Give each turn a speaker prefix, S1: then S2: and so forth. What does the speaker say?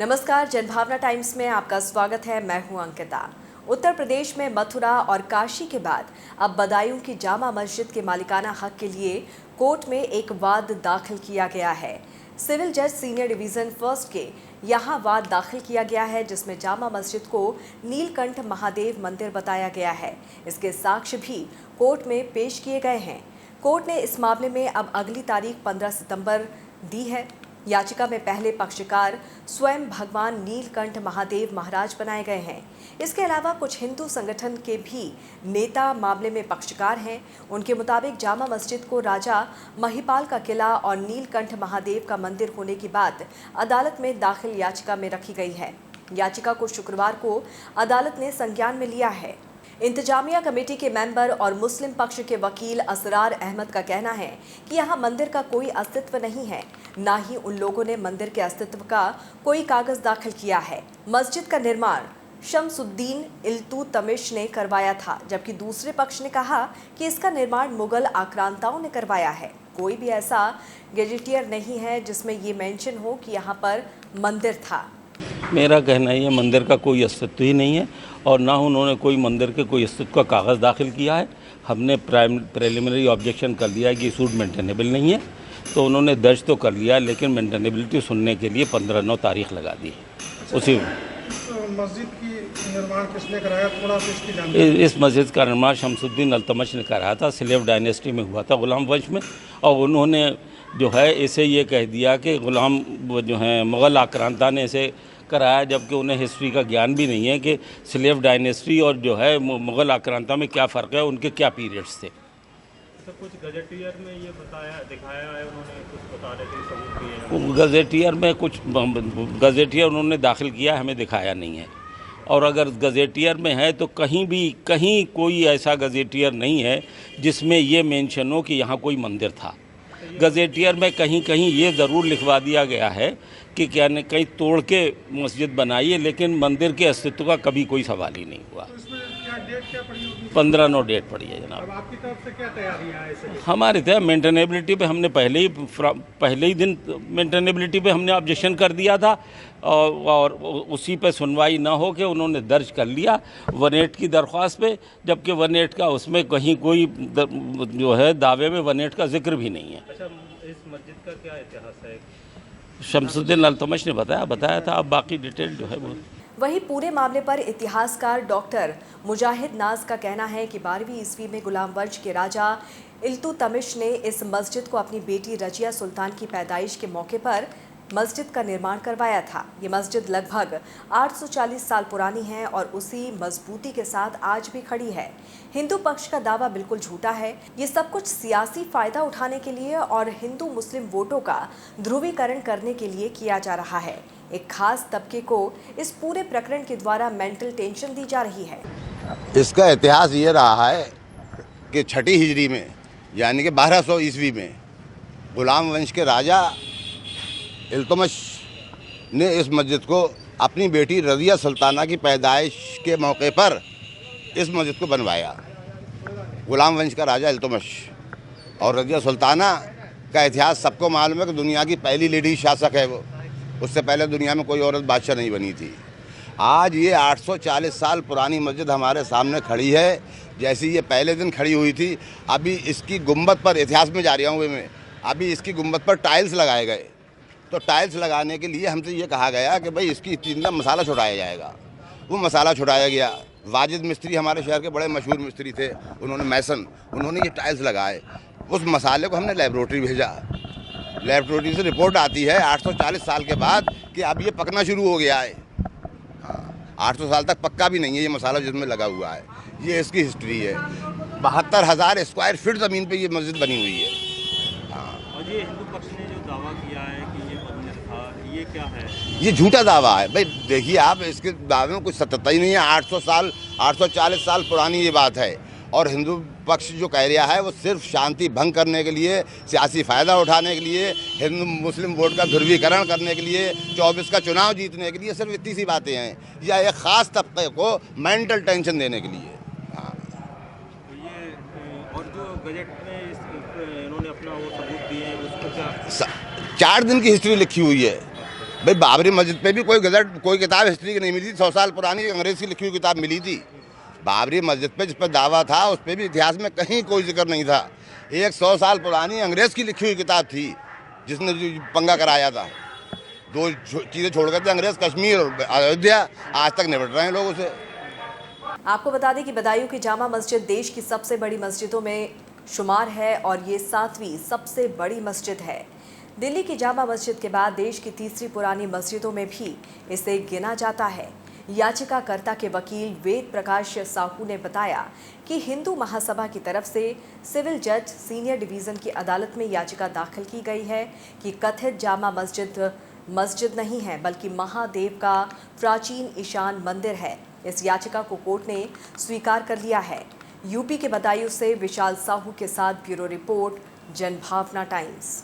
S1: नमस्कार, जनभावना टाइम्स में आपका स्वागत है। मैं हूं अंकिता। उत्तर प्रदेश में मथुरा और काशी के बाद अब बदायूं की जामा मस्जिद के मालिकाना हक के लिए कोर्ट में एक वाद दाखिल किया गया है। सिविल जज सीनियर डिवीजन फर्स्ट के यहां वाद दाखिल किया गया है, जिसमें जामा मस्जिद को नीलकंठ महादेव मंदिर बताया गया है। इसके साक्ष्य भी कोर्ट में पेश किए गए हैं। कोर्ट ने इस मामले में अब अगली तारीख 15 सितंबर दी है। याचिका में पहले पक्षकार स्वयं भगवान नीलकंठ महादेव महाराज बनाए गए हैं। इसके अलावा कुछ हिंदू संगठन के भी नेता मामले में पक्षकार हैं। उनके मुताबिक जामा मस्जिद को राजा महिपाल का किला और नीलकंठ महादेव का मंदिर होने की बात अदालत में दाखिल याचिका में रखी गई है। याचिका को शुक्रवार को अदालत ने संज्ञान में लिया है। इंतजामिया कमेटी के मेंबर और मुस्लिम पक्ष के वकील असरार अहमद का कहना है कि यहाँ मंदिर का कोई अस्तित्व नहीं है, ना ही उन लोगों ने मंदिर के अस्तित्व का कोई कागज दाखिल किया है। मस्जिद का निर्माण शमसुद्दीन इल्तुतमिश ने करवाया था, जबकि दूसरे पक्ष ने कहा कि इसका निर्माण मुगल आक्रांताओं ने करवाया है। कोई भी ऐसा गैजेटियर नहीं है जिसमें ये मेंशन हो कि यहाँ पर मंदिर था।
S2: मेरा कहना है ये मंदिर का कोई अस्तित्व ही नहीं है और ना उन्होंने कोई मंदिर के कोई अस्तित्व का कागज़ दाखिल किया है। हमने प्रिलिमिनरी ऑब्जेक्शन कर दिया है कि सूट मेंटेनेबल नहीं है, तो उन्होंने दर्ज तो कर लिया, लेकिन मेंटेनेबिलिटी सुनने के लिए 15/9 तारीख लगा दी है। उसी
S3: मस्जिद की निर्माण किसने कराया, थोड़ा सा इसकी जानकारी।
S2: इस मस्जिद का निर्माण शमसुद्दीन अल्तमश ने कराया था। स्लेव डायनेस्टी में हुआ था, गुलाम वंश में, और उन्होंने जो है इसे ये कह दिया कि गुलाम जो है मुग़ल आक्रांता ने इसे कराया, जबकि उन्हें हिस्ट्री का ज्ञान भी नहीं है कि स्लेव डायनेस्टी और जो है मुग़ल आक्रांता में क्या फ़र्क है, उनके क्या पीरियड्स थे।
S4: तो कुछ गजेटियर में ये बताया दिखाया है, उन्होंने कुछ बता रहे थे, सबूत दिए हैं।
S2: गजेटियर में कुछ गजेटियर उन्होंने दाखिल किया, हमें दिखाया नहीं है। और अगर गजेटियर में है तो कहीं कोई ऐसा गजेटियर नहीं है जिसमें ये मेंशन हो कि यहाँ कोई मंदिर था। गजेटियर में कहीं ये ज़रूर लिखवा दिया गया है कि क्या ने कहीं तोड़ के मस्जिद बनाई है, लेकिन मंदिर के अस्तित्व का कभी कोई सवाल ही नहीं हुआ।
S3: तो इसमें क्या डेट क्या पड़ी होगी?
S2: 15/9 डेट पड़ी है जनाब।
S3: अब आपकी तरफ से क्या तैयारियां हैं इसके?
S2: हमारे थे मेंटेनेबिलिटी पे हमने पहले ही दिन मेंटेनेबिलिटी पे हमने ऑब्जेक्शन कर दिया था और उसी पे सुनवाई ना हो के उन्होंने दर्ज कर लिया 1/8 की दरख्वास्त पे, जबकि 1/8 का उसमें कहीं कोई जो है दावे में 1/8 का जिक्र भी नहीं है।
S4: अच्छा, इस मस्जिद का क्या इतिहास है?
S2: शमसुद्दीन अल्तमश ने बताया था। अब बाकी डिटेल जो है वो।
S1: वहीं पूरे मामले पर इतिहासकार डॉक्टर मुजाहिद नाज का कहना है कि 12वीं ईस्वी में गुलाम वंश के राजा इल्तुतमिश ने इस मस्जिद को अपनी बेटी रजिया सुल्तान की पैदाइश के मौके पर मस्जिद का निर्माण करवाया था। ये मस्जिद लगभग 840 साल पुरानी है और उसी मजबूती के साथ आज भी खड़ी है। हिंदू पक्ष का दावा बिल्कुल झूठा है। ये सब कुछ सियासी फायदा उठाने के लिए और हिंदू मुस्लिम वोटों का ध्रुवीकरण करने के लिए किया जा रहा है। एक खास तबके को इस पूरे प्रकरण के द्वारा मेंटल टेंशन दी जा रही है।
S5: इसका इतिहास ये रहा है कि 6ठी हिजरी में, यानी कि 1200 ईस्वी में, गुलाम वंश के राजा इल्तुतमिश ने इस मस्जिद को अपनी बेटी रज़िया सुल्ताना की पैदाइश के मौके पर इस मस्जिद को बनवाया। गुलाम वंश का राजा इल्तुतमिश और रज़िया सुल्ताना का इतिहास सबको मालूम है कि दुनिया की पहली लेडी शासक है वो। उससे पहले दुनिया में कोई औरत बादशाह नहीं बनी थी। आज ये 840 साल पुरानी मस्जिद हमारे सामने खड़ी है, जैसी ये पहले दिन खड़ी हुई थी। अभी इसकी गुंबद पर, इतिहास में जा रहा हूँ मैं, अभी इसकी गुंबद पर टाइल्स लगाए गए। तो टाइल्स लगाने के लिए हमसे ये कहा गया कि भाई इसकी इतना मसाला छुड़ाया जाएगा। वो मसाला छुड़ाया गया। वाजिद मिस्त्री हमारे शहर के बड़े मशहूर मिस्त्री थे, उन्होंने मैसन, उन्होंने ये टाइल्स लगाए। उस मसाले को हमने लेबोरेटरी भेजा। लेबोरेटरी से रिपोर्ट आती है 840 साल के बाद कि अब ये पकना शुरू हो गया है। हाँ, 800 साल तक पक्का भी नहीं है ये मसाला जिसमें लगा हुआ है। ये इसकी हिस्ट्री है। 72,000 स्क्वायर फीट ज़मीन पे ये मस्जिद बनी हुई है। हाँ।
S4: और ये हिंदू पक्ष ने जो दावा किया है कि ये मंदिर था, ये क्या है?
S5: ये झूठा दावा है भाई। देखिए आप, इसके दावे में कुछ सत्यता ही नहीं है। 840 साल पुरानी ये बात है और हिंदू पक्ष जो कह रहा है वो सिर्फ शांति भंग करने के लिए, सियासी फ़ायदा उठाने के लिए, हिंदू मुस्लिम वोट का ध्रुवीकरण करने के लिए, 24 का चुनाव जीतने के लिए, सिर्फ इतनी सी बातें हैं, या एक ख़ास तबके को मेंटल टेंशन देने के लिए। हाँ,
S4: ये और जो गजट में इन्होंने अपना वो सबूत दिए हैं, उसको क्या
S5: 4 दिन की हिस्ट्री लिखी हुई है। भाई बाबरी मस्जिद पे भी कोई गजट कोई किताब हिस्ट्री की नहीं मिली थी। 100 साल पुरानी अंग्रेज की लिखी हुई किताब मिली थी। बाबरी मस्जिद पे जिस पर दावा था उस पर भी इतिहास में कहीं कोई जिक्र नहीं था। एक 100 साल पुरानी अंग्रेज की लिखी हुई किताब थी जिसने जो पंगा कराया था। दो चीज़ें छोड़ कर अंग्रेज, कश्मीर और अयोध्या, आज तक निपट रहे हैं लोग उसे।
S1: आपको बता दें कि बदायूं की जामा मस्जिद देश की सबसे बड़ी मस्जिदों में शुमार है और ये 7वीं सबसे बड़ी मस्जिद है। दिल्ली की जामा मस्जिद के बाद देश की तीसरी पुरानी मस्जिदों में भी इसे गिना जाता है। याचिकाकर्ता के वकील वेद प्रकाश साहू ने बताया कि हिंदू महासभा की तरफ से सिविल जज सीनियर डिवीजन की अदालत में याचिका दाखिल की गई है कि कथित जामा मस्जिद नहीं है बल्कि महादेव का प्राचीन ईशान मंदिर है। इस याचिका को कोर्ट ने स्वीकार कर लिया है। यूपी के बदायूं से विशाल साहू के साथ ब्यूरो रिपोर्ट, जनभावना टाइम्स।